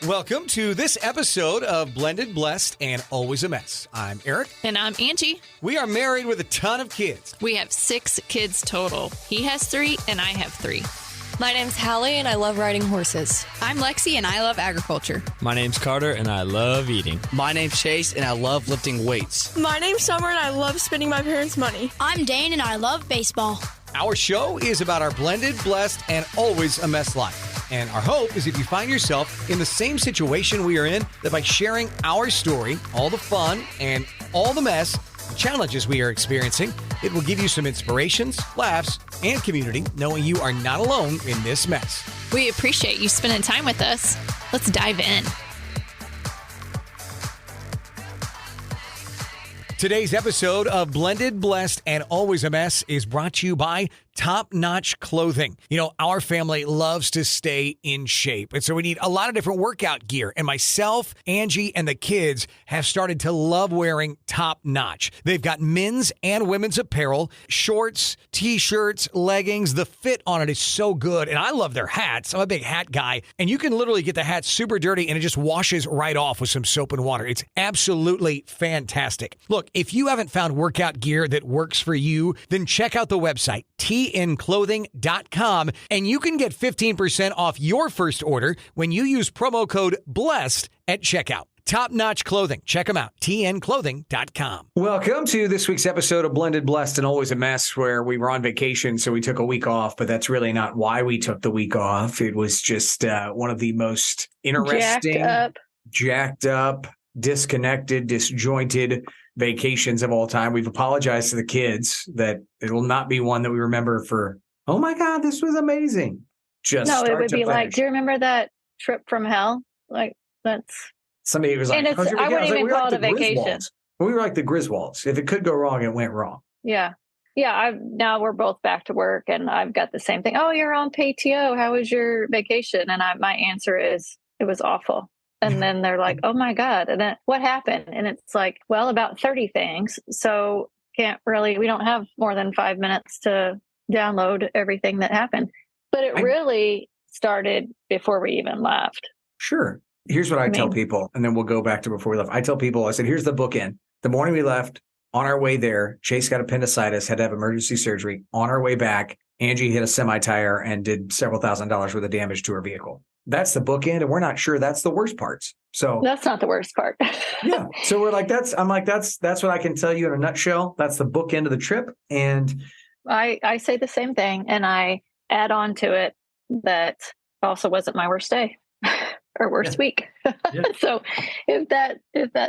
Welcome to this episode of Blended, Blessed, and Always a Mess. I'm Aric. And I'm Angie. We are married with a ton of kids. We have 6 kids total. He has 3 and I have 3. My name's Hallie and I love riding horses. I'm Lexi and I love agriculture. My name's Carter and I love eating. My name's Chase and I love lifting weights. My name's Summer and I love spending my parents' money. I'm Dane and I love baseball. Our show is about our blended, blessed, and always a mess life. And our hope is if you find yourself in the same situation we are in, that by sharing our story, all the fun and all the mess, the challenges we are experiencing, it will give you some inspirations, laughs, and community, knowing you are not alone in this mess. We appreciate you spending time with us. Let's dive in. Today's episode of Blended, Blessed, and Always a Mess is brought to you by Top Notch Clothing. You know, our family loves to stay in shape, and so we need a lot of different workout gear. And myself, Angie, and the kids have started to love wearing Top Notch. They've got men's and women's apparel, shorts, t-shirts, leggings. The fit on it is so good, and I love their hats. I'm a big hat guy, and you can literally get the hat super dirty, and it just washes right off with some soap and water. It's absolutely fantastic. Look, if you haven't found workout gear that works for you, then check out the website, tnclothing.com, and you can get 15% off your first order when you use promo code BLESSED at checkout. Top-notch clothing. Check them out. tnclothing.com. Welcome to this week's episode of Blended, Blessed, and Always a Mess, where we were on vacation, so we took a week off, but that's really not why we took the week off. It was just one of the most interesting, jacked up, disconnected, disjointed vacations of all time. We've apologized to the kids that it will not be one that we remember for, oh my God, this was amazing. Just no, it would be finish. like, do you remember that trip from hell? Like, that's somebody was like, and it's, I wouldn't even call it a vacation. We were like the Griswolds. If it could go wrong, it went wrong. Yeah. Now we're both back to work and I've got the same thing. Oh, you're on PTO. How was your vacation? And my answer is it was awful. And then they're like, oh my God. And then what happened? And it's like, well, about 30 things. So we don't have more than 5 minutes to download everything that happened. But it really started before we even left. Sure. Here's what I tell people, and then we'll go back to before we left. I tell people, I said, here's the bookend. The morning we left, on our way there, Chase got appendicitis, had to have emergency surgery. On our way back, Angie hit a semi-tire and did several $1,000s worth of damage to her vehicle. That's the bookend, and we're not sure that's the worst parts. So that's not the worst part. Yeah. So we're like, that's what I can tell you in a nutshell. That's the bookend of the trip. And I say the same thing, and I add on to it that also wasn't my worst day or worst week. Yeah. So if that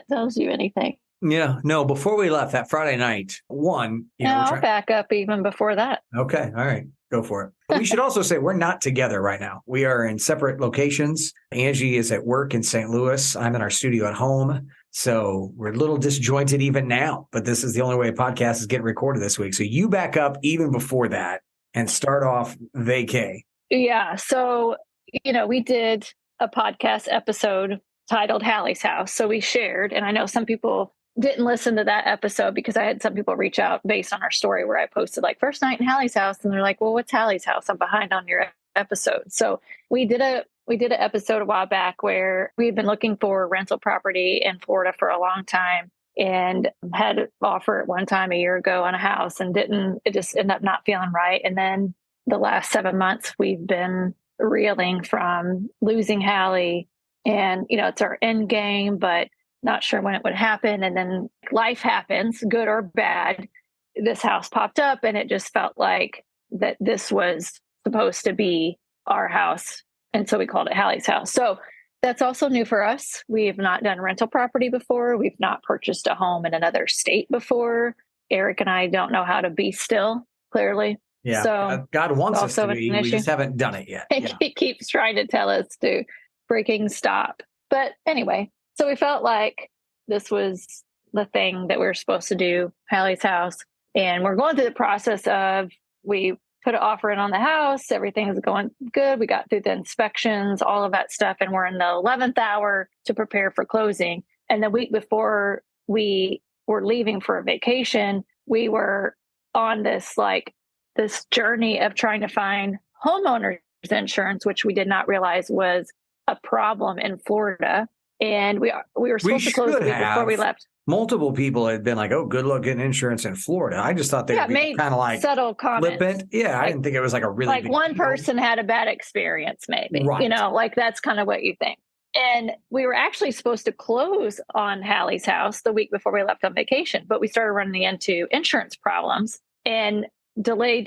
tells you anything. Yeah. No, before we left that Friday night, I'll back up even before that. Okay. All right. Go for it. But we should also say we're not together right now. We are in separate locations. Angie is at work in St. Louis. I'm in our studio at home. So we're a little disjointed even now, but this is the only way a podcast is getting recorded this week. So you back up even before that and start off vacay. Yeah. So, we did a podcast episode titled Hallie's House. So we shared, and I know some people didn't listen to that episode because I had some people reach out based on our story where I posted like first night in Hallie's house. And they're like, well, what's Hallie's house? I'm behind on your episode. So we did an episode a while back where we had been looking for rental property in Florida for a long time and had an offer at one time a year ago on a house and it just ended up not feeling right. And then the last 7 months we've been reeling from losing Hallie and, it's our end game, but not sure when it would happen. And then life happens, good or bad. This house popped up and it just felt like that this was supposed to be our house. And so we called it Hallie's house. So that's also new for us. We have not done rental property before. We've not purchased a home in another state before. Aric and I don't know how to be still, clearly. Yeah. So God wants us to be. We just haven't done it yet. Yeah. He keeps trying to tell us to freaking stop. But anyway, so we felt like this was the thing that we were supposed to do, Hallie's house. And we're going through the process of, we put an offer in on the house. Everything is going good. We got through the inspections, all of that stuff. And we're in the 11th hour to prepare for closing. And the week before we were leaving for a vacation, we were on this journey of trying to find homeowners insurance, which we did not realize was a problem in Florida, and we were supposed to close the week before we left. Multiple people had been like, "Oh, good luck getting insurance in Florida." I just thought they would be kind of like subtle comments. Flippant. Yeah, I didn't think it was like a really like big one deal. person had a bad experience, maybe. Right. Like that's kind of what you think. And we were actually supposed to close on Hallie's house the week before we left on vacation, but we started running into insurance problems and delay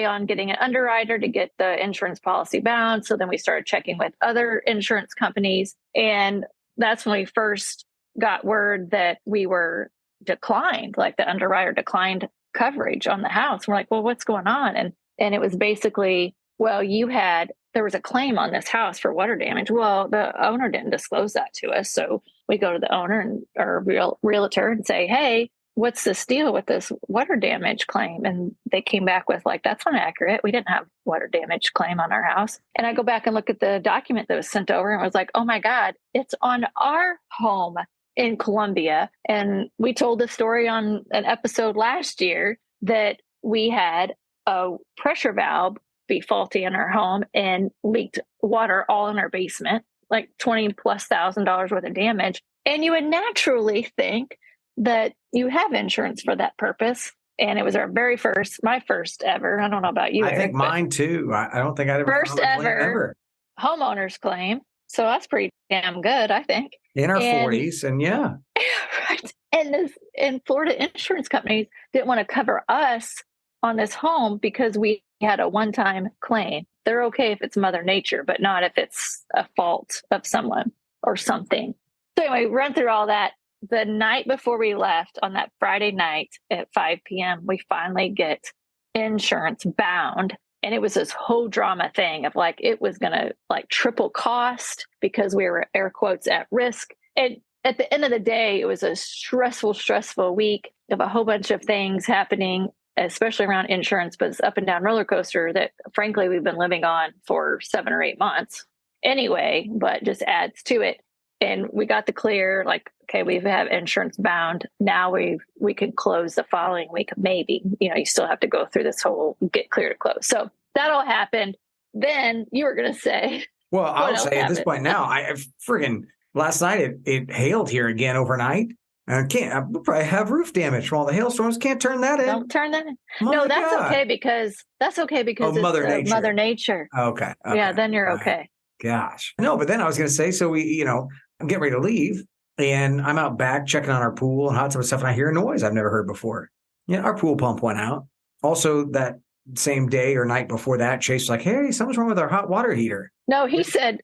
on getting an underwriter to get the insurance policy bound. So then we started checking with other insurance companies, and that's when we first got word that we were declined, like the underwriter declined coverage on the house. We're like, well, what's going on? And it was basically, well, there was a claim on this house for water damage. Well, the owner didn't disclose that to us. So we go to the owner and our realtor and say, hey, what's this deal with this water damage claim? And they came back with like, that's not accurate. We didn't have water damage claim on our house. And I go back and look at the document that was sent over and was like, oh my God, it's on our home in Columbia. And we told the story on an episode last year that we had a pressure valve be faulty in our home and leaked water all in our basement, like $20,000+ worth of damage. And you would naturally think that you have insurance for that purpose. And it was my first ever. I don't know about you, I Eric, think mine too. I don't think I'd ever first ever homeowner's claim. So that's pretty damn good, I think. In our 40s, and yeah. Right. And Florida insurance companies didn't want to cover us on this home because we had a one-time claim. They're okay if it's Mother Nature, but not if it's a fault of someone or something. So anyway, run through all that. The night before we left, on that Friday night at 5 p.m., we finally get insurance bound. And it was this whole drama thing of like, it was going to like triple cost because we were air quotes at risk. And at the end of the day, it was a stressful week of a whole bunch of things happening, especially around insurance, but it's up and down roller coaster that frankly, we've been living on for 7 or 8 months anyway, but just adds to it. And we got the clear, like, okay, we have insurance bound. Now we could close the following week, maybe. You still have to go through this whole get clear to close. So that all happened. Then you were going to say. Well, I'll say at this point now, I friggin' last night it hailed here again overnight. I probably have roof damage from all the hailstorms. Can't turn that in. Don't turn that in. No, that's okay because it's Mother Nature. Okay. Yeah, then you're okay. Gosh. No, but then I was going to say, so I'm getting ready to leave and I'm out back checking on our pool and hot tub and stuff. And I hear a noise I've never heard before. Yeah. Our pool pump went out. Also that same day or night before that, Chase was like, hey, something's wrong with our hot water heater. No, he said,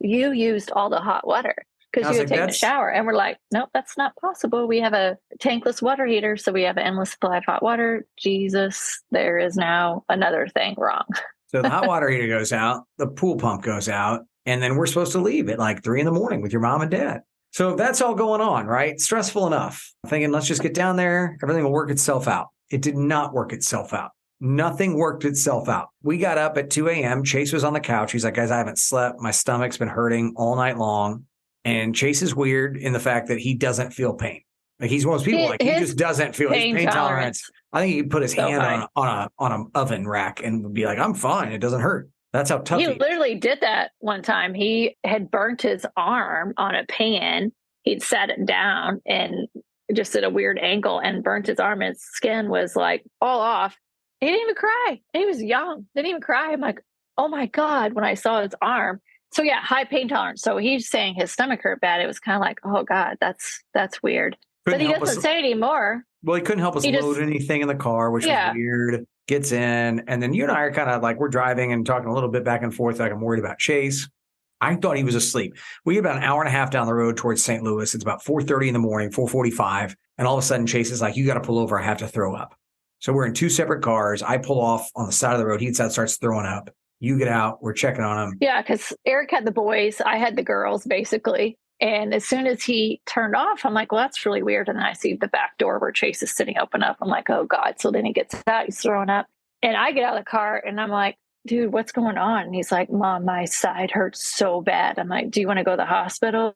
you used all the hot water because you had taken a shower. And we're like, nope, that's not possible. We have a tankless water heater. So we have an endless supply of hot water. Jesus, there is now another thing wrong. So the hot water heater goes out, the pool pump goes out, and then we're supposed to leave at like 3 a.m. with your mom and dad. So that's all going on, right? Stressful enough. I'm thinking, let's just get down there. Everything will work itself out. It did not work itself out. Nothing worked itself out. We got up at 2 a.m. Chase was on the couch. He's like, guys, I haven't slept. My stomach's been hurting all night long. And Chase is weird in the fact that he doesn't feel pain. Like he's one of those people, he just doesn't feel his pain tolerance. I think he could put his hand on an oven rack and would be like, I'm fine. It doesn't hurt. That's how tough he is. Literally did that one time. He had burnt his arm on a pan. He'd sat it down and just at a weird angle and burnt his arm. His skin was like all off. He didn't even cry. And he was young. Didn't even cry. I'm like, oh my God, when I saw his arm. So yeah, high pain tolerance. So he's saying his stomach hurt bad. It was kind of like, oh God, that's weird. But he doesn't say anymore. Well, he couldn't help us load anything in the car, which was weird. Gets in. And then you and I are kind of like, we're driving and talking a little bit back and forth. Like I'm worried about Chase. I thought he was asleep. We get about an hour and a half down the road towards St. Louis. It's about 4:30 in the morning, 4:45. And all of a sudden Chase is like, you got to pull over. I have to throw up. So we're in 2 separate cars. I pull off on the side of the road. He starts throwing up. You get out. We're checking on him. Yeah, because Eric had the boys. I had the girls, basically. And as soon as he turned off, I'm like, well, that's really weird. And then I see the back door where Chase is sitting open up. I'm like, oh, God. So then he gets out. He's throwing up. And I get out of the car and I'm like, dude, what's going on? And he's like, Mom, my side hurts so bad. I'm like, do you want to go to the hospital?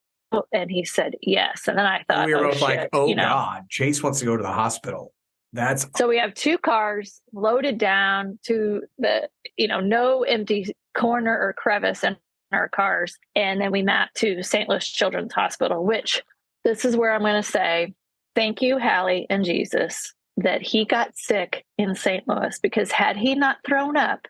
And he said, yes. And then I thought, we were both like, oh, God, Chase wants to go to the hospital. So we have 2 cars loaded down to the, no empty corner or crevice in our cars. And then we mapped to St. Louis Children's Hospital, which this is where I'm going to say, thank you, Hallie and Jesus, that he got sick in St. Louis, because had he not thrown up,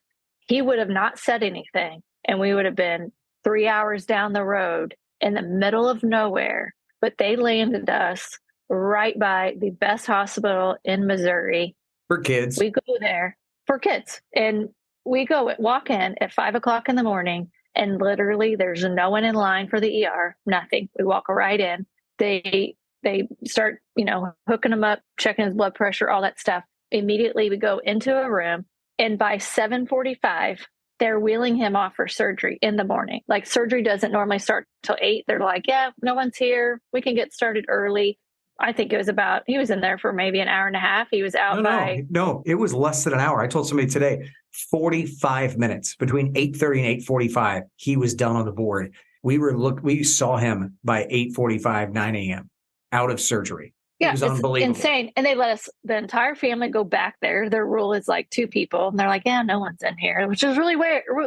he would have not said anything. And we would have been 3 hours down the road in the middle of nowhere. But they landed us right by the best hospital in Missouri. For kids. We go there for kids. And we walk in at 5:00 in the morning, and literally there's no one in line for the ER, nothing. We walk right in. They start, hooking him up, checking his blood pressure, all that stuff. Immediately we go into a room, and by 7:45, they're wheeling him off for surgery in the morning. Like, surgery doesn't normally start till 8. They're like, yeah, no one's here. We can get started early. I think it was he was in there for maybe an hour and a half. He was out No, it was less than an hour. I told somebody today, 45 minutes between 8:30 and 8:45. He was done on the board. We saw him by 8:45, 9 a.m. out of surgery. Yeah, it was it's unbelievable. insane. And they let us, the entire family, go back there. Their rule is like 2 people. And they're like, yeah, no one's in here, which is really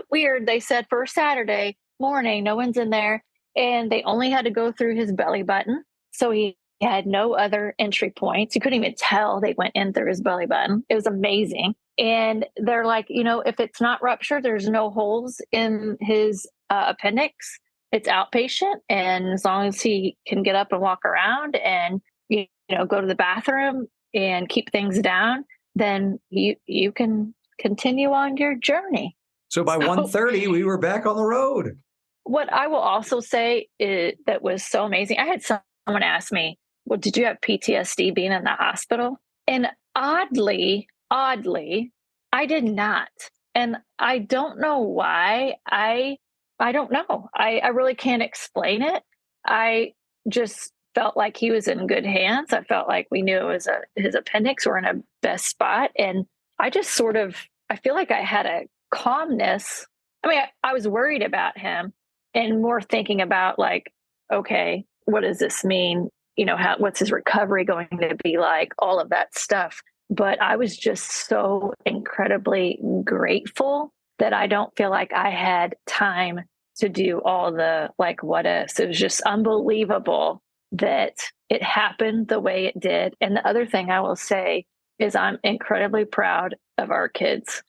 weird. They said for Saturday morning, no one's in there. And they only had to go through his belly button. So he had no other entry points. You couldn't even tell they went in through his belly button. It was amazing. And they're like, if it's not ruptured, there's no holes in his appendix. It's outpatient. And as long as he can get up and walk around and, go to the bathroom and keep things down, then you can continue on your journey. So by 1:30, we were back on the road. What I will also say that was so amazing, I had someone ask me, well, did you have PTSD being in the hospital? And oddly, I did not. And I don't know why. I don't know. I really can't explain it. I just felt like he was in good hands. I felt like we knew it was his appendix were in a best spot. And I just I feel like I had a calmness. I mean, I was worried about him and more thinking about like, okay, what does this mean? What's his recovery going to be like? All of that stuff. But I was just so incredibly grateful that I don't feel like I had time to do all the what ifs. It was just unbelievable that it happened the way it did. And the other thing I will say is I'm incredibly proud of our kids.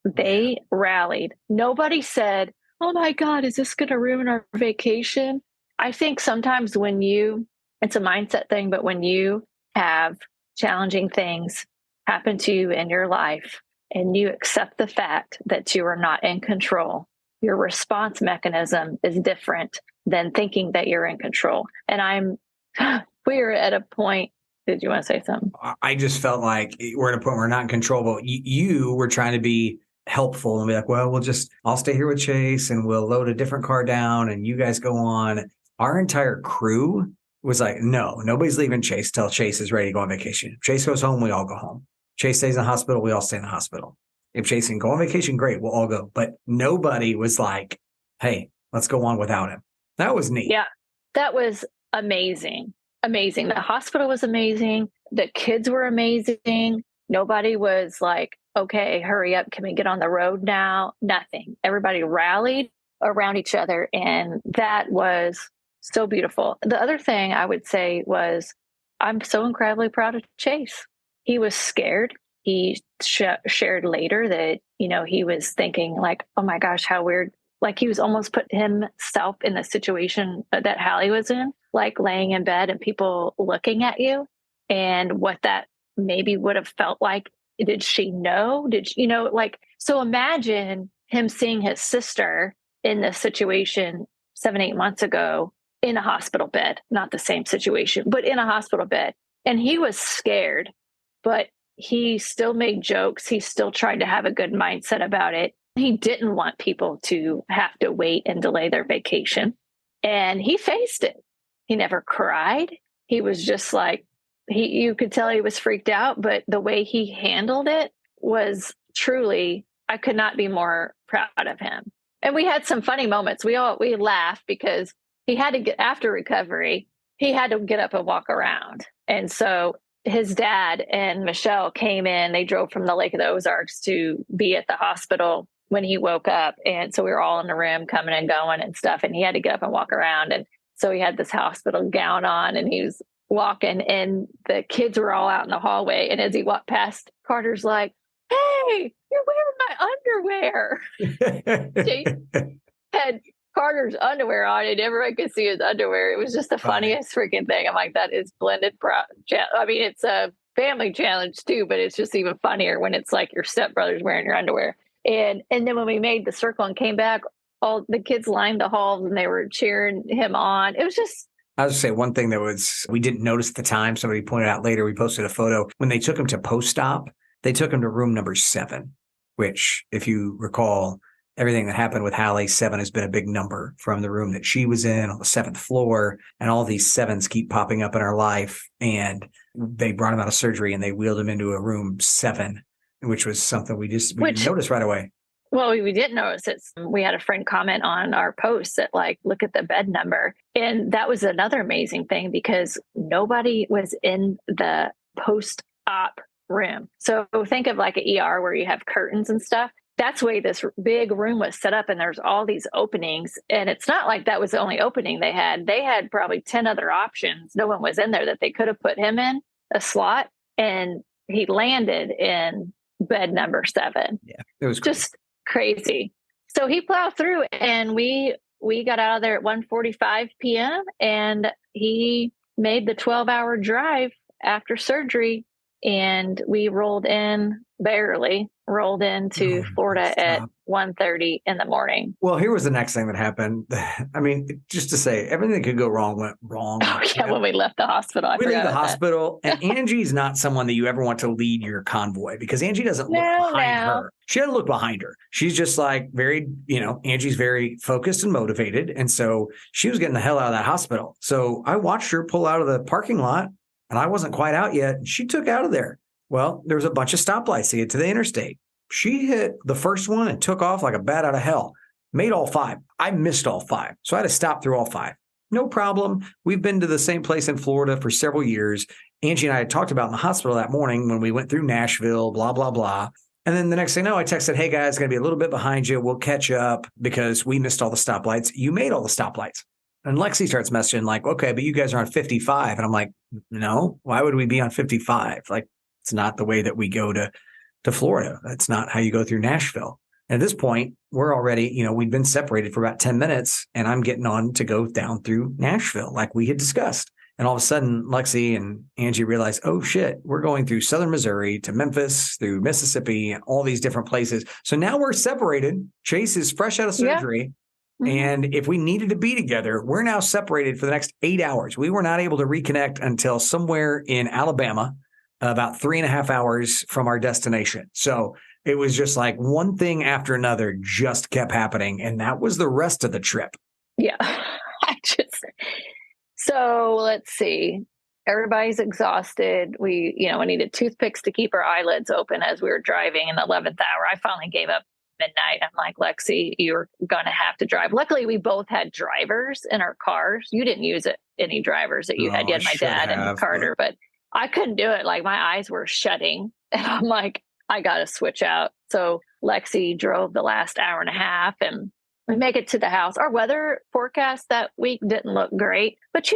They rallied. Nobody said, oh my God, is this going to ruin our vacation? I think sometimes it's a mindset thing, but when you have challenging things happen to you in your life and you accept the fact that you are not in control, your response mechanism is different than thinking that you're in control. And we're at a point. Did you want to say something? I just felt like we're at a point where we're not in control, but you were trying to be helpful and be like, well, I'll stay here with Chase and we'll load a different car down and you guys go on. Our entire crew was like, no, nobody's leaving Chase till Chase is ready to go on vacation. If Chase goes home, we all go home. Chase stays in the hospital, we all stay in the hospital. If Chase can go on vacation, great, we'll all go. But nobody was like, hey, let's go on without him. That was neat. Yeah, that was amazing. Amazing. The hospital was amazing. The kids were amazing. Nobody was like, okay, hurry up. Can we get on the road now? Nothing. Everybody rallied around each other. And that was so beautiful. The other thing I would say was I'm so incredibly proud of Chase. He was scared. He shared later that, he was thinking like, oh my gosh, how weird. Like he was almost put himself in the situation that Hallie was in, like laying in bed and people looking at you and what that maybe would have felt like. Did she know? So imagine him seeing his sister in this situation 7-8 months ago in a hospital bed, not the same situation, but in a hospital bed. And he was scared, but he still made jokes. He still tried to have a good mindset about it. He didn't want people to have to wait and delay their vacation. And he faced it. He never cried. He was just like, you could tell he was freaked out, but the way he handled it was truly, I could not be more proud of him. And we had some funny moments. We laughed because he had to get, after recovery, he had to get up and walk around. And so his dad and Michelle came in. They drove from the Lake of the Ozarks to be at the hospital when he woke up. And so we were all in the room coming and going and stuff. And he had to get up and walk around. And so he had this hospital gown on and he was walking and the kids were all out in the hallway. And as he walked past, Carter's like, "Hey, you're wearing my underwear." She had Carter's underwear on and everyone could see his underwear. It was just the funniest freaking thing. I'm like, that is blended. I mean, it's a family challenge too, but it's just even funnier when it's like your stepbrother's wearing your underwear. And then when we made the circle and came back, all the kids lined the halls and they were cheering him on. It was just. I was going to say one thing we didn't notice at the time. Somebody pointed out later, we posted a photo. When they took him to post-op, they took him to room number 7, which if you recall, everything that happened with Hallie, 7 has been a big number from the room that she was in on the 7th floor. And all these 7s keep popping up in our life. And they brought him out of surgery and they wheeled him into a room 7, which was something we didn't notice right away. Well, we didn't notice it. We had a friend comment on our post that like, look at the bed number. And that was another amazing thing because nobody was in the post-op room. So think of like an ER where you have curtains and stuff. That's the way this big room was set up and there's all these openings. And it's not like that was the only opening they had. They had probably 10 other options. No one was in there that they could have put him in a slot. And he landed in bed number 7. Yeah, it was just crazy. So he plowed through and we got out of there at 1:45 p.m. and he made the 12-hour drive after surgery. And we rolled into Florida at 1:30 in the morning. Well, here was the next thing that happened. I mean, just to say, everything that could go wrong went wrong. Oh, yeah, when we left the hospital. We leave the hospital, and Angie's not someone that you ever want to lead your convoy because Angie doesn't look behind her. She doesn't look behind her. She's just like Angie's very focused and motivated. And so she was getting the hell out of that hospital. So I watched her pull out of the parking lot. And I wasn't quite out yet. She took out of there. Well, there was a bunch of stoplights to get to the interstate. She hit the first one and took off like a bat out of hell. Made all 5. I missed all 5. So I had to stop through all 5. No problem. We've been to the same place in Florida for several years. Angie and I had talked about in the hospital that morning when we went through Nashville, blah, blah, blah. And then the next thing I know, I texted, "Hey guys, going to be a little bit behind you. We'll catch up because we missed all the stoplights. You made all the stoplights." And Lexi starts messaging like, "Okay, but you guys are on 55. And I'm like, "No, why would we be on 55? Like, it's not the way that we go to Florida. That's not how you go through Nashville." And at this point, we're already, we'd been separated for about 10 minutes and I'm getting on to go down through Nashville like we had discussed. And all of a sudden, Lexi and Angie realized, oh shit, we're going through Southern Missouri to Memphis, through Mississippi and all these different places. So now we're separated. Chase is fresh out of surgery. Yeah. And if we needed to be together, we're now separated for the next 8 hours. We were not able to reconnect until somewhere in Alabama, about 3.5 hours from our destination. So it was just like one thing after another just kept happening. And that was the rest of the trip. Yeah. So let's see. Everybody's exhausted. We needed toothpicks to keep our eyelids open as we were driving in the 11th hour. I finally gave up. Midnight. I'm like, "Lexi, you're going to have to drive." Luckily, we both had drivers in our cars. You didn't use any drivers that you had. You had my dad and Carter, but I couldn't do it. Like my eyes were shutting and I'm like, I got to switch out. So Lexi drove the last hour and a half and we make it to the house. Our weather forecast that week didn't look great, but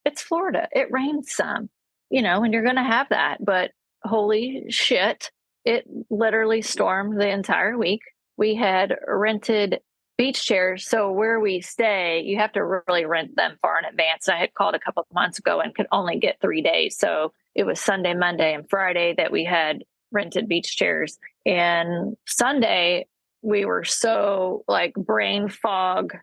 it's Florida. It rains some, and you're going to have that. But holy shit, it literally stormed the entire week. We had rented beach chairs. So where we stay, you have to really rent them far in advance. I had called a couple of months ago and could only get 3 days. So it was Sunday, Monday, and Friday that we had rented beach chairs. And Sunday, we were so like brain fog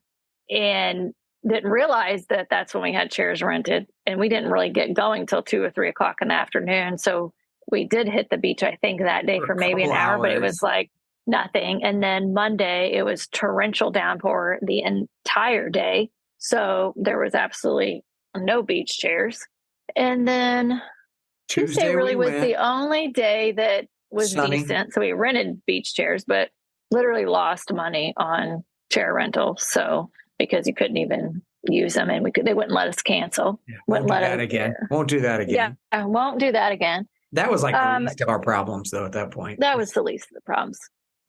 and didn't realize that that's when we had chairs rented. And we didn't really get going till 2 or 3 o'clock in the afternoon. So we did hit the beach, I think, that day for maybe an hour, but it was like nothing. And then Monday, it was torrential downpour the entire day. So there was absolutely no beach chairs. And then Tuesday really was the only day that was decent. So we rented beach chairs, but literally lost money on chair rental. So because you couldn't even use them and they wouldn't let us cancel. Yeah, won't do that again. Won't do that again. Yeah, I won't do that again. That was like the least of our problems, though, at that point. That was the least of the problems.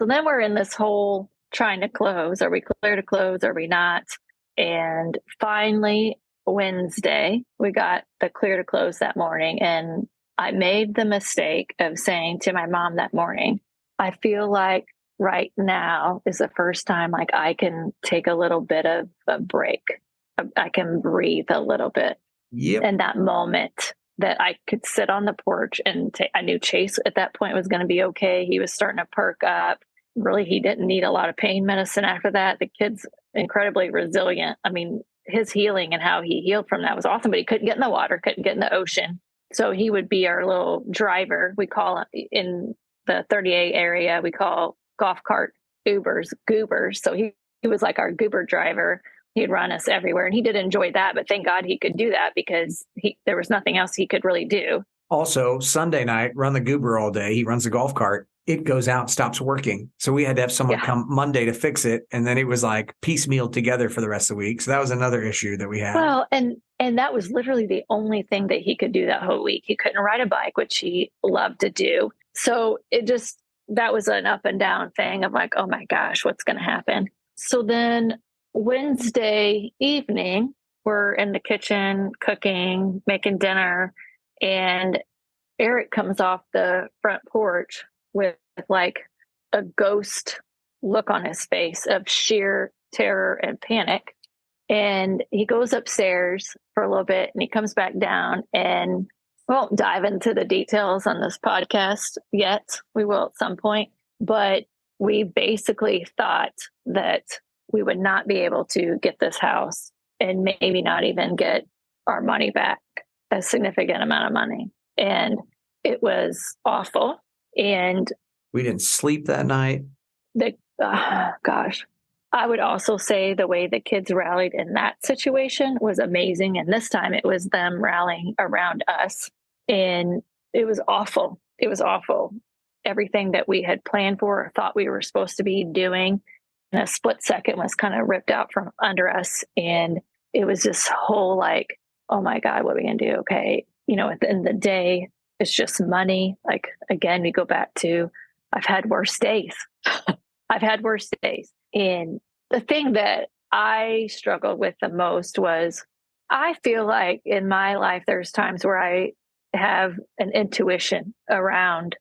So then we're in this whole trying to close. Are we clear to close? Are we not? And finally, Wednesday, we got the clear to close that morning. And I made the mistake of saying to my mom that morning, I feel like right now is the first time like I can take a little bit of a break. I can breathe a little bit. Yep. And that moment that I could sit on the porch and I knew Chase at that point was going to be okay. He was starting to perk up. Really, he didn't need a lot of pain medicine after that. The kid's incredibly resilient. I mean, his healing and how he healed from that was awesome, but he couldn't get in the water, couldn't get in the ocean. So he would be our little driver. We call in the 38 area, we call golf cart Ubers, goobers. So he was like our goober driver. He'd run us everywhere, and he did enjoy that. But thank God he could do that because there was nothing else he could really do. Also, Sunday night, run the goober all day. He runs the golf cart. It goes out, stops working. So we had to have someone come Monday to fix it. And then it was like piecemeal together for the rest of the week. So that was another issue that we had. Well, and that was literally the only thing that he could do that whole week. He couldn't ride a bike, which he loved to do. So that was an up and down thing of like, oh my gosh, what's going to happen? So then Wednesday evening, we're in the kitchen cooking, making dinner, and Aric comes off the front porch with like a ghost look on his face of sheer terror and panic. And he goes upstairs for a little bit and he comes back down, and we won't dive into the details on this podcast yet. We will at some point, but we basically thought that we would not be able to get this house and maybe not even get our money back, a significant amount of money. And it was awful. And we didn't sleep that night. Gosh, I would also say the way the kids rallied in that situation was amazing. And this time it was them rallying around us. And it was awful. It was awful. Everything that we had planned for or thought we were supposed to be doing in a split second was kind of ripped out from under us. And it was this whole like, oh my God, what are we going to do? Okay. At the end of the day, it's just money. Like, again, we go back to, I've had worse days. I've had worse days. And the thing that I struggled with the most was I feel like in my life, there's times where I have an intuition around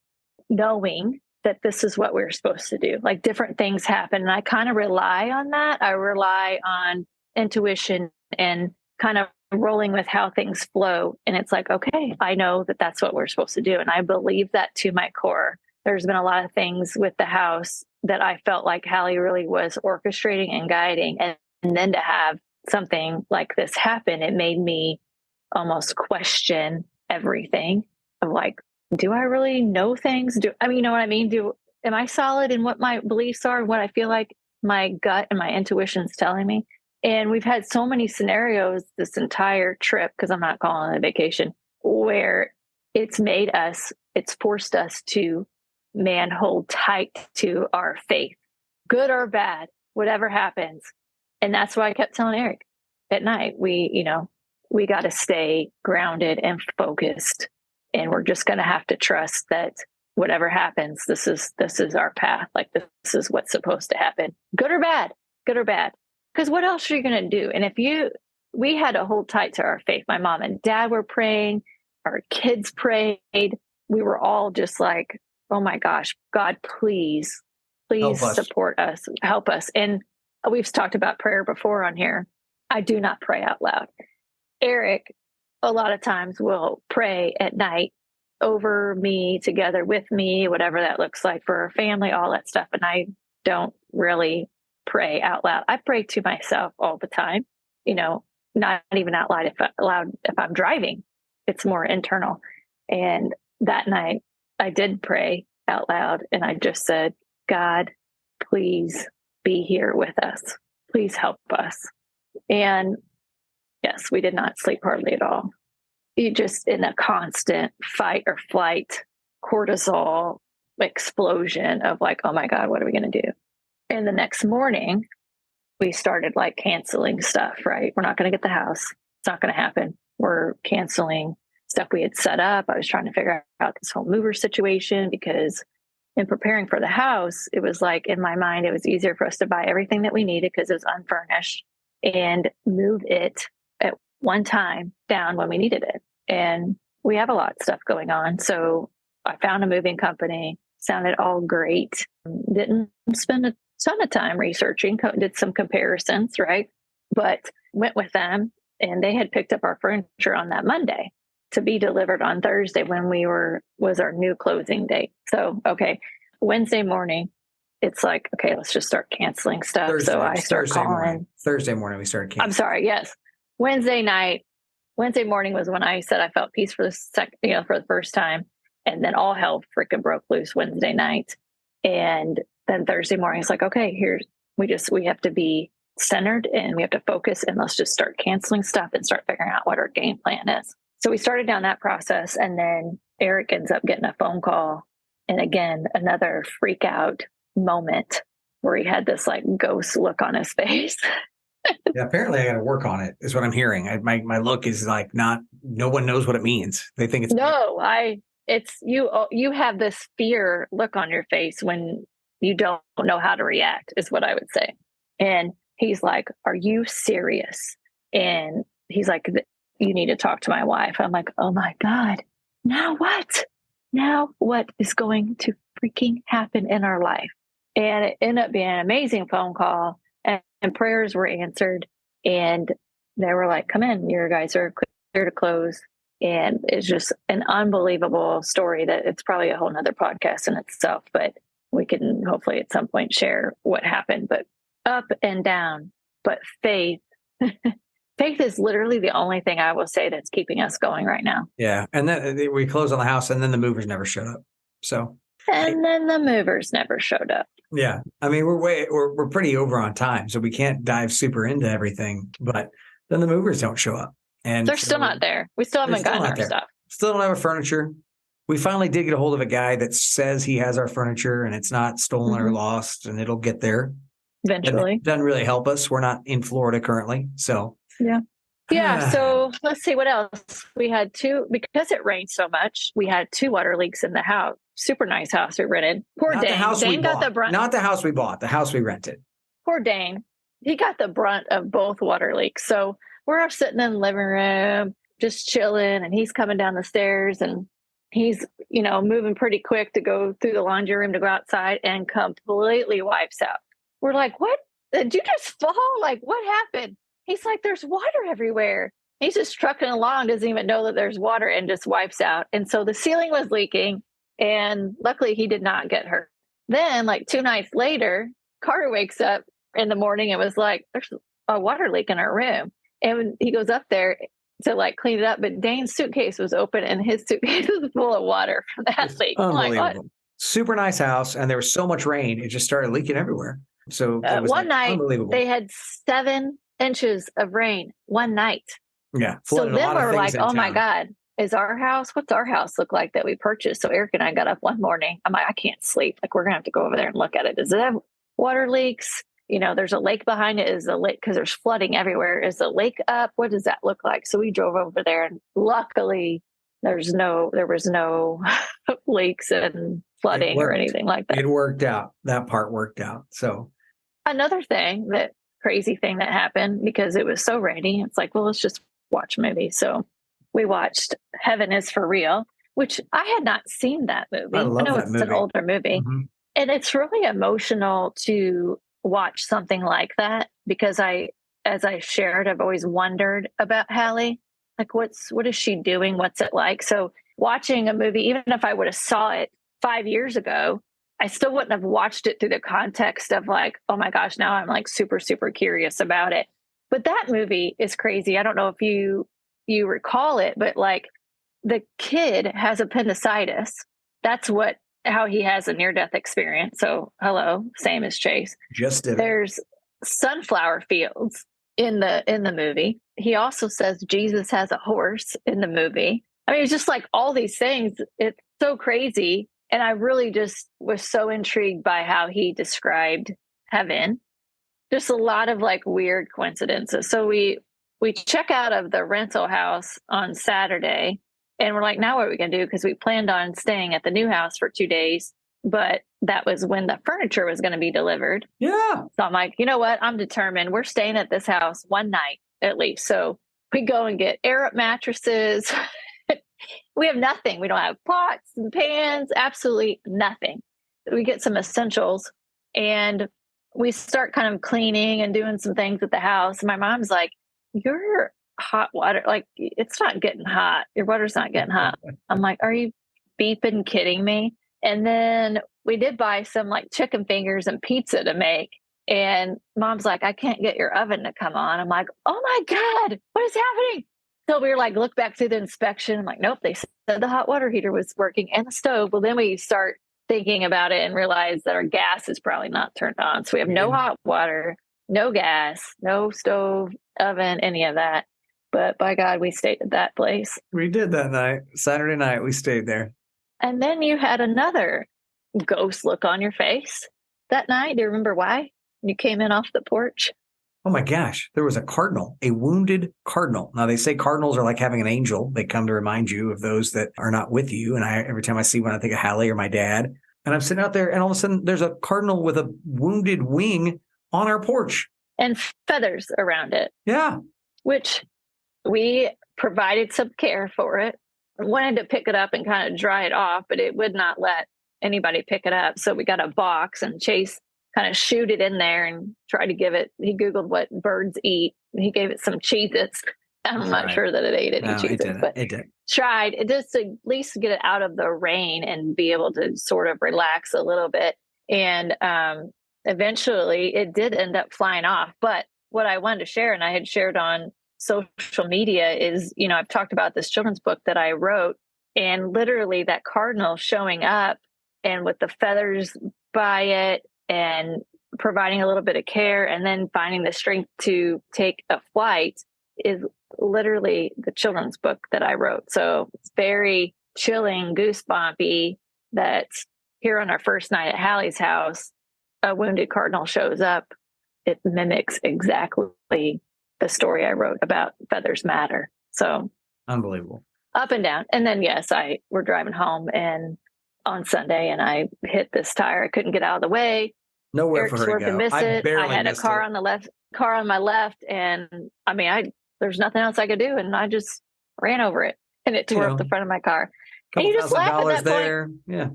knowing that this is what we're supposed to do. Like different things happen. And I kind of rely on that. I rely on intuition and kind of rolling with how things flow. And it's like, okay, I know that that's what we're supposed to do. And I believe that to my core. There's been a lot of things with the house that I felt like Hallie really was orchestrating and guiding. And then to have something like this happen, it made me almost question everything of like, do I really know things? You know what I mean? Am I solid in what my beliefs are and what I feel like my gut and my intuition's telling me? And we've had so many scenarios this entire trip, because I'm not calling it a vacation, where it's forced us to, hold tight to our faith, good or bad, whatever happens. And that's why I kept telling Aric at night, we got to stay grounded and focused. And we're just going to have to trust that whatever happens, this is our path. Like this is what's supposed to happen, good or bad. Because what else are you going to do? And we had to hold tight to our faith. My mom and dad were praying. Our kids prayed. We were all just like, oh my gosh, God, please support us, help us. And we've talked about prayer before on here. I do not pray out loud. Aric, a lot of times will pray at night over me, together with me, whatever that looks like for our family, all that stuff. And I don't really pray out loud. I pray to myself all the time, not even out loud if I'm driving. It's more internal. And that night I did pray out loud and I just said, God, please be here with us. Please help us. And yes, we did not sleep hardly at all. You just in a constant fight or flight, cortisol explosion of like, oh my God, what are we going to do? And the next morning, we started like canceling stuff, right? We're not going to get the house. It's not going to happen. We're canceling stuff we had set up. I was trying to figure out this whole mover situation because in preparing for the house, it was like in my mind, it was easier for us to buy everything that we needed because it was unfurnished and move it at one time down when we needed it. And we have a lot of stuff going on. So I found a moving company, sounded all great. Didn't spend a ton of time researching, did some comparisons, right? But went with them, and they had picked up our furniture on that Monday to be delivered on Thursday when was our new closing date. So, okay, Wednesday morning, it's like, okay, let's just start canceling stuff. So I start calling. Thursday morning, we started canceling. I'm sorry. Yes. Wednesday morning was when I said I felt peace for for the first time. And then all hell freaking broke loose Wednesday night. And then Thursday morning, it's like, okay, we have to be centered and we have to focus, and let's just start canceling stuff and start figuring out what our game plan is. So we started down that process, and then Aric ends up getting a phone call. And again, another freak out moment where he had this like ghost look on his face. Yeah, apparently I got to work on it, is what I'm hearing. My look is like no one knows what it means. They think it's you have this fear look on your face when you don't know how to react, is what I would say. And he's like, "Are you serious?" And he's like, "You need to talk to my wife." I'm like, "Oh my God, now what? Now what is going to freaking happen in our life?" And it ended up being an amazing phone call, and prayers were answered. And they were like, "Come in, your guys are clear to close." And it's just an unbelievable story that it's probably a whole nother podcast in itself, but we can hopefully at some point share what happened. But up and down, but faith. Faith is literally the only thing I will say that's keeping us going right now. Yeah. And then we closed on the house, and then the movers never showed up. Then the movers never showed up. Yeah. I mean, we're pretty over on time, so we can't dive super into everything, but then the movers don't show up. And they're still not there. We still haven't gotten our stuff. Still don't have our furniture. We finally did get a hold of a guy that says he has our furniture and it's not stolen or lost, and it'll get there eventually. It doesn't really help us. We're not in Florida currently. So yeah. So let's see what else. We had because it rained so much, we had 2 water leaks in the house. Super nice house we rented. Poor Dane. Dane got the brunt. Not the house we bought, the house we rented. Poor Dane. He got the brunt of both water leaks. So we're all sitting in the living room, just chilling, and he's coming down the stairs, and he's, moving pretty quick to go through the laundry room to go outside, and completely wipes out. We're like, "What? Did you just fall? Like, what happened?" He's like, "There's water everywhere." He's just trucking along, doesn't even know that there's water, and just wipes out. And so the ceiling was leaking, and luckily he did not get hurt. Then like 2 nights later, Carter wakes up in the morning and was like, "There's a water leak in our room." And he goes up there to like clean it up, but Dane's suitcase was open and his suitcase was full of water from that leak. Unbelievable. Super nice house, and there was so much rain, it just started leaking everywhere. So one night they had 7 inches of rain one night. Yeah. So then we're like, "Oh my God, what's our house look like that we purchased?" So Aric and I got up one morning. I'm like, "I can't sleep. Like, we're going to have to go over there and look at it. Does it have water leaks? There's a lake behind it. Is the lake, because there's flooding everywhere. Is the lake up? What does that look like?" So we drove over there, and luckily there was no leaks and flooding or anything like that. It worked out. That part worked out. So another crazy thing that happened, because it was so rainy, it's like, well, let's just watch a movie. So we watched Heaven is for Real, which I had not seen that movie. I know it's movie. An older movie. Mm-hmm. And it's really emotional to watch something like that, because as I shared, I've always wondered about Hallie. Like, what is she doing? What's it like? So watching a movie, even if I would have saw it 5 years ago, I still wouldn't have watched it through the context of like, oh my gosh, now I'm like super, super curious about it. But that movie is crazy. I don't know if you recall it, but like the kid has appendicitis. That's how he has a near-death experience. So hello, same as Chase. Just did it. There's sunflower fields in the movie. He also says Jesus has a horse in the movie. I mean, it's just like all these things. It's so crazy. And I really just was so intrigued by how he described heaven. Just a lot of like weird coincidences. So we check out of the rental house on Saturday, and we're like, now what are we going to do? Because we planned on staying at the new house for 2 days. but that was when the furniture was going to be delivered. Yeah. So I'm like, you know what? I'm determined. We're staying at this house one night at least. So we go and get Aric mattresses. We have nothing. We don't have pots and pans, absolutely nothing. We get some essentials and we start kind of cleaning and doing some things at the house. And my mom's like, your hot water, like, it's not getting hot. Your water's not getting hot. I'm like, are you beeping kidding me? And then we did buy some like chicken fingers and pizza to make. And mom's like, I can't get your oven to come on. I'm like, oh my God, what is happening? So we were like, look back through the inspection. I'm like, nope, they said the hot water heater was working and the stove. Well, then we start thinking about it and realize that our gas is probably not turned on. So we have no hot water, no gas, no stove, oven, any of that. But by God, we stayed at that place. We did that night. Saturday night, we stayed there. And then you had another ghost look on your face that night. Do you remember why? You came in off the porch. Oh my gosh, there was a cardinal, a wounded cardinal. Now they say cardinals are like having an angel. They come to remind you of those that are not with you. And every time I see one, I think of Hallie or my dad. And I'm sitting out there and all of a sudden there's a cardinal with a wounded wing on our porch. And feathers around it. Yeah. Which we provided some care for it. I wanted to pick it up and kind of dry it off, but it would not let anybody pick it up. So we got a box and Chase kind of shoot it in there and try to give it. He Googled what birds eat. And he gave it some Cheez-Its. I'm not sure that it ate any Cheez-Its, but it did. Tried it just to at least get it out of the rain and be able to sort of relax a little bit. And eventually it did end up flying off. But what I wanted to share, and I had shared on social media, is, you know, I've talked about this children's book that I wrote, and literally that cardinal showing up and with the feathers by it and providing a little bit of care and then finding the strength to take a flight is literally the children's book that I wrote. So it's very chilling, goosebumpy that here on our first night at Hallie's house, a wounded cardinal shows up. It mimics exactly the story I wrote about feathers matter. So unbelievable. Up and down. And then, yes, we're driving home and on Sunday and I hit this tire. I couldn't get out of the way. Nowhere Eric's for her to go. I had a car on my left. And I mean, there's nothing else I could do. And I just ran over it and it tore up the front of my car. And you just laugh at that there. point. Yeah.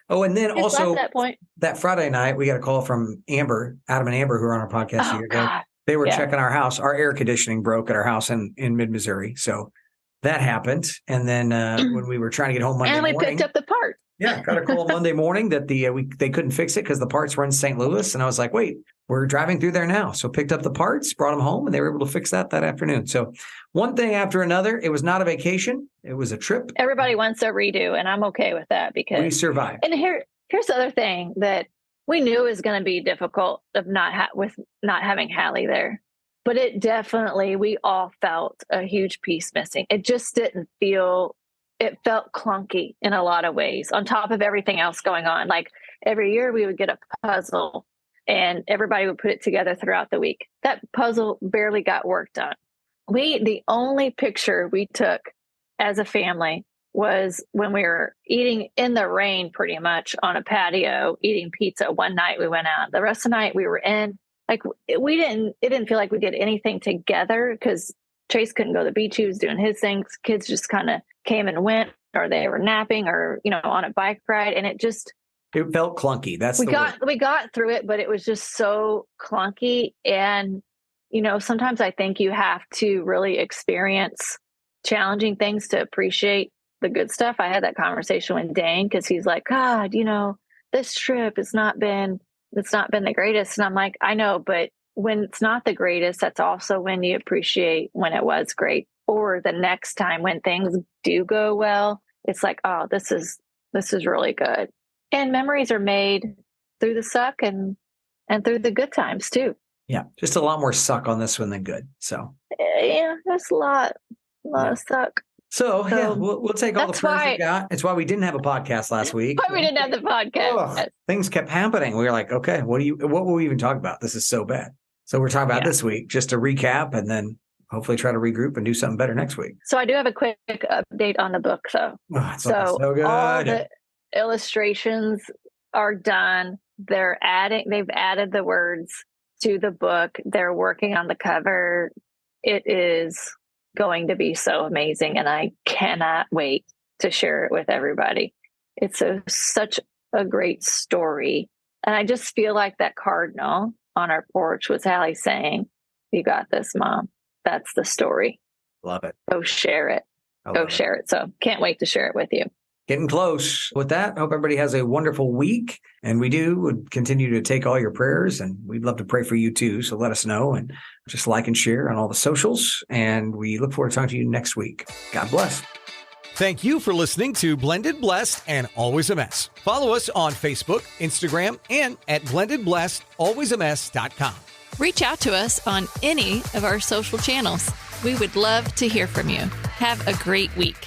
Oh, and then also that Friday night, we got a call from Adam and Amber, who were on our podcast a year ago. They were checking our house. Our air conditioning broke at our house in mid-Missouri. So that happened. And then when we were trying to get home Monday morning. And we picked up the part. Yeah, got a call Monday morning that they couldn't fix it because the parts were in St. Louis. And I was like, wait, we're driving through there now. So picked up the parts, brought them home, and they were able to fix that afternoon. So one thing after another. It was not a vacation. It was a trip. Everybody wants a redo, and I'm okay with that because we survived. And here's the other thing that we knew was going to be difficult of not having Hallie there. But it definitely, we all felt a huge piece missing. It just didn't feel, it felt clunky in a lot of ways on top of everything else going on. Like every year we would get a puzzle and everybody would put it together throughout the week. That puzzle barely got work done. The only picture we took as a family was when we were eating in the rain pretty much on a patio, eating pizza. One night we went out. The rest of the night we were in. Like it didn't feel like we did anything together because Chase couldn't go to the beach. He was doing his things. Kids just kind of came and went, or they were napping or, on a bike ride. And it felt clunky. We got through it, but it was just so clunky. And, sometimes I think you have to really experience challenging things to appreciate the good stuff. I had that conversation with Dane because he's like, God, this trip it's not been the greatest. And I'm like, I know, but when it's not the greatest, that's also when you appreciate when it was great. Or the next time when things do go well, it's like, oh, this is really good. And memories are made through the suck and through the good times too. Yeah. Just a lot more suck on this one than good. So yeah, there's a lot of suck. So yeah, we'll take all the prayers we got. It's why we didn't have a podcast last week. Why we didn't have the podcast. Things kept happening. We were like, okay, what will we even talk about? This is so bad. So we're talking about this week, just to recap and then hopefully try to regroup and do something better next week. So I do have a quick update on the book though. Oh, it's so good. All the illustrations are done. They've added the words to the book. They're working on the cover. It is going to be so amazing. And I cannot wait to share it with everybody. It's such a great story. And I just feel like that cardinal on our porch was Hallie saying, "You got this, Mom. That's the story. Love it. Go share it. Go share it." So can't wait to share it with you. Getting close. With that, hope everybody has a wonderful week. And would continue to take all your prayers, and we'd love to pray for you too. So let us know and just like and share on all the socials. And we look forward to talking to you next week. God bless. Thank you for listening to Blended, Blessed, and Always a Mess. Follow us on Facebook, Instagram, and at blendedblessedalwaysamess.com. Reach out to us on any of our social channels. We would love to hear from you. Have a great week.